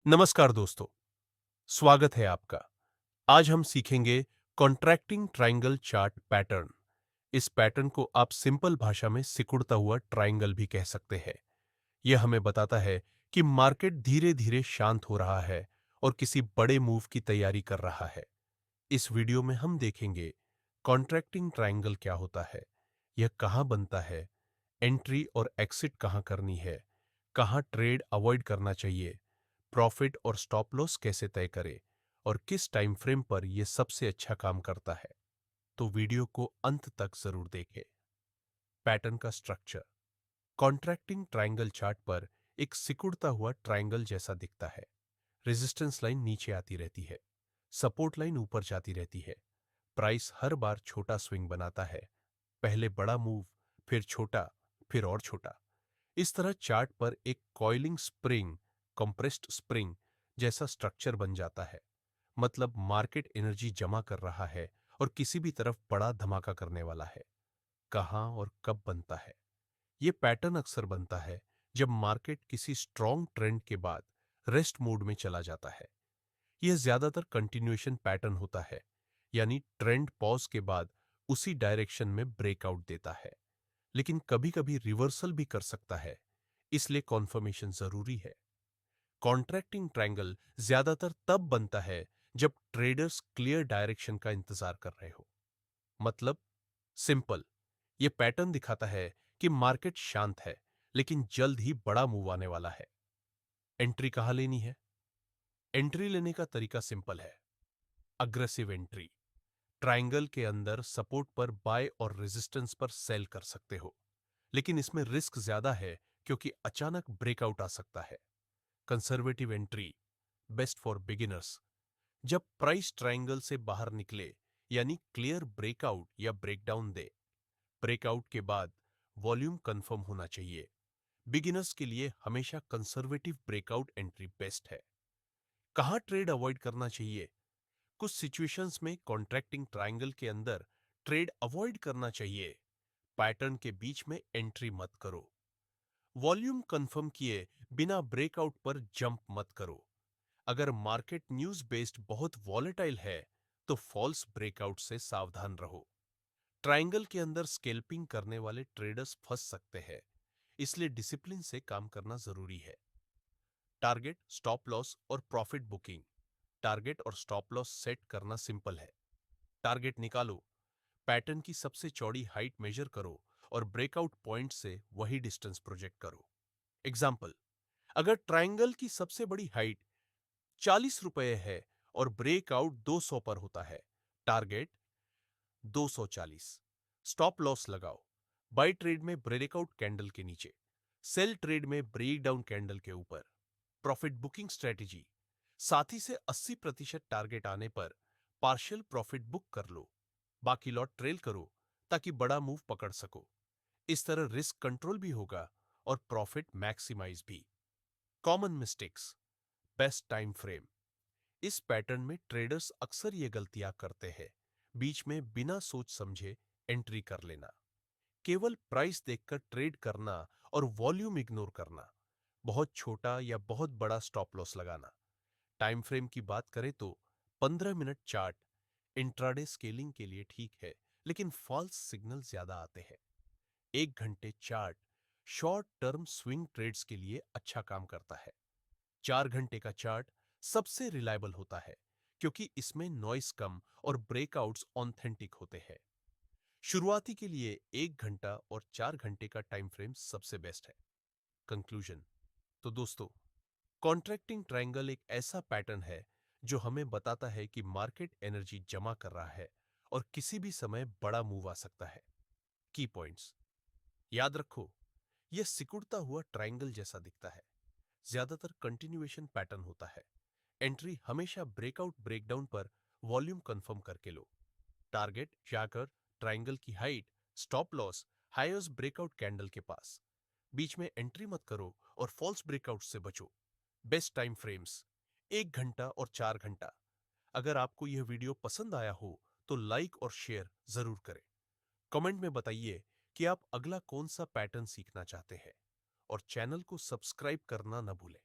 नमस्कार दोस्तों, स्वागत है आपका। आज हम सीखेंगे कॉन्ट्रैक्टिंग ट्रायंगल चार्ट पैटर्न। इस पैटर्न को आप सिंपल भाषा में सिकुड़ता हुआ ट्रायंगल भी कह सकते हैं। यह हमें बताता है कि मार्केट धीरे-धीरे शांत हो रहा है और किसी बड़े मूव की तैयारी कर रहा है। इस वीडियो में हम देखेंगे कॉन्ट्रैक्टिंग ट्रायंगल क्या होता है, यह कहाँ बनता है, एंट्री और एक्सिट कहाँ करनी है, कहाँ ट्रेड अवॉइड करना चाहिए, प्रॉफिट और स्टॉप लॉस कैसे तय करें और किस टाइम फ्रेम पर यह सबसे अच्छा काम करता है। तो वीडियो को अंत तक जरूर देखें। पैटर्न का स्ट्रक्चर। कॉन्ट्रैक्टिंग ट्रायंगल चार्ट पर एक सिकुड़ता हुआ ट्रायंगल जैसा दिखता है। रेजिस्टेंस लाइन नीचे आती रहती है, सपोर्ट लाइन ऊपर जाती रहती है। प्राइस हर बार छोटा स्विंग बनाता है, पहले बड़ा मूव, फिर छोटा, फिर और छोटा। इस तरह चार्ट पर एक कॉइलिंग स्प्रिंग, कंप्रेस्ड स्प्रिंग जैसा स्ट्रक्चर बन जाता है। मतलब मार्केट एनर्जी जमा कर रहा है और किसी भी तरफ बड़ा धमाका करने वाला है। कहां और कब बनता है? यह पैटर्न अक्सर बनता है जब मार्केट किसी स्ट्रॉन्ग ट्रेंड के बाद रेस्ट मोड में चला जाता है। यह ज्यादातर कंटिन्यूएशन पैटर्न होता है, यानी ट्रेंड पॉज के बाद उसी डायरेक्शन में ब्रेकआउट देता है। लेकिन कभी-कभी रिवर्सल भी कर सकता है, इसलिए कॉन्फर्मेशन जरूरी है। कॉन्ट्रैक्टिंग ट्रायंगल ज्यादातर तब बनता है जब ट्रेडर्स क्लियर डायरेक्शन का इंतजार कर रहे हो। मतलब सिंपल, यह पैटर्न दिखाता है कि मार्केट शांत है, लेकिन जल्द ही बड़ा मूव आने वाला है। एंट्री कहां लेनी है? एंट्री लेने का तरीका सिंपल है। Aggressive entry. ट्रायंगल के अंदर सपोर्ट पर बाय और रेजिस्टेंस पर सेल कर सकते हो, लेकिन इसमें रिस्क ज्यादा है क्योंकि अचानक ब्रेकआउट आ सकता है। Conservative entry, best for beginners. जब प्राइस ट्रायंगल से बाहर निकले, यानी क्लियर ब्रेकआउट या ब्रेकडाउन दे। ब्रेकआउट के बाद वॉल्यूम कंफर्म होना चाहिए। बिगिनर्स के लिए हमेशा कंजर्वेटिव ब्रेकआउट एंट्री बेस्ट है। कहां ट्रेड अवॉइड करना चाहिए? कुछ सिचुएशंस में कॉन्ट्रैक्टिंग ट्रायंगल के अंदर ट्रेड अवॉइड करना चाहिए। पैटर्न के बीच में एंट्री मत करो। वॉल्यूम कंफर्म किए बिना ब्रेकआउट पर जंप मत करो। अगर मार्केट न्यूज बेस्ड बहुत वॉलेटाइल है, तो फॉल्स ब्रेकआउट से सावधान रहो। ट्रायंगल के अंदर स्केल्पिंग करने वाले ट्रेडर्स फंस सकते हैं, इसलिए डिसिप्लिन से काम करना जरूरी है। टारगेट, स्टॉप लॉस और प्रॉफिट बुकिंग। टारगेट और स्टॉप लॉस सेट करना सिंपल है। टारगेट निकालो, पैटर्न की सबसे चौड़ी हाइट मेजर करो और ब्रेकआउट पॉइंट से वही डिस्टेंस प्रोजेक्ट करो। एग्जाम्पल, अगर ट्रायंगल की सबसे बड़ी हाइट 40 रुपए है और ब्रेकआउट 200 पर होता है, टारगेट 240। स्टॉप लॉस लगाओ, बाई ट्रेड में ब्रेकआउट कैंडल के नीचे, सेल ट्रेड में ब्रेकडाउन कैंडल के ऊपर। प्रॉफिट बुकिंग स्ट्रेटेजी, साथी से 80% टारगेट आने पर पार्शियल प्रॉफिट बुक कर लो, बाकी लॉट ट्रेल करो ताकि बड़ा मूव पकड़ सको। इस तरह रिस्क कंट्रोल भी होगा और प्रॉफिट मैक्सिमाइज भी। Common mistakes. Best time frame. इस पैटर्न में ट्रेडर्स अक्सर ये गलतियां करते हैं। बीच में बिना सोच समझे एंट्री कर लेना, केवल प्राइस देखकर ट्रेड करना और वॉल्यूम इग्नोर करना, बहुत छोटा या बहुत बड़ा स्टॉप लॉस लगाना। टाइम फ्रेम की बात करें तो 15 मिनट चार्ट इंट्राडे स्केलिंग के लिए ठीक है, लेकिन फॉल्स सिग्नल ज्यादा आते हैं। 1 घंटे chart short term swing trades के लिए अच्छा काम करता है। 4 घंटे का चार्ट सबसे रिलायबल होता है, क्योंकि इसमें नॉइस कम और ब्रेकआउट्स ऑथेंटिक होते हैं। शुरुआती के लिए 1 घंटा और 4 घंटे का टाइम फ्रेम सबसे बेस्ट है। कंक्लूजन। तो दोस्तों, कॉन्ट्रैक्टिंग ट्रायंगल एक ऐसा पैटर्न है जो हमें बताता है कि मार्केट एनर्जी जमा कर रहा है और किसी भी समय बड़ा मूव आ सकता है। की पॉइंट्स याद रखो, यह सिकुड़ता हुआ ट्रायंगल जैसा दिखता है, ज्यादातर कंटिन्यूएशन पैटर्न होता है। एंट्री हमेशा ब्रेकआउट ब्रेकडाउन पर वॉल्यूम कंफर्म करके लो। टारगेट जाकर ट्रायंगल की height, stop loss highest breakout candle के पास। बीच में एंट्री मत करो और फॉल्स ब्रेकआउट से बचो। बेस्ट टाइम फ्रेम्स 1 घंटा और 4 घंटा। अगर आपको यह वीडियो पसंद आया हो तो लाइक और शेयर जरूर करें। कमेंट में बताइए कि आप अगला कौन सा पैटर्न सीखना चाहते हैं और चैनल को सब्सक्राइब करना न भूलें।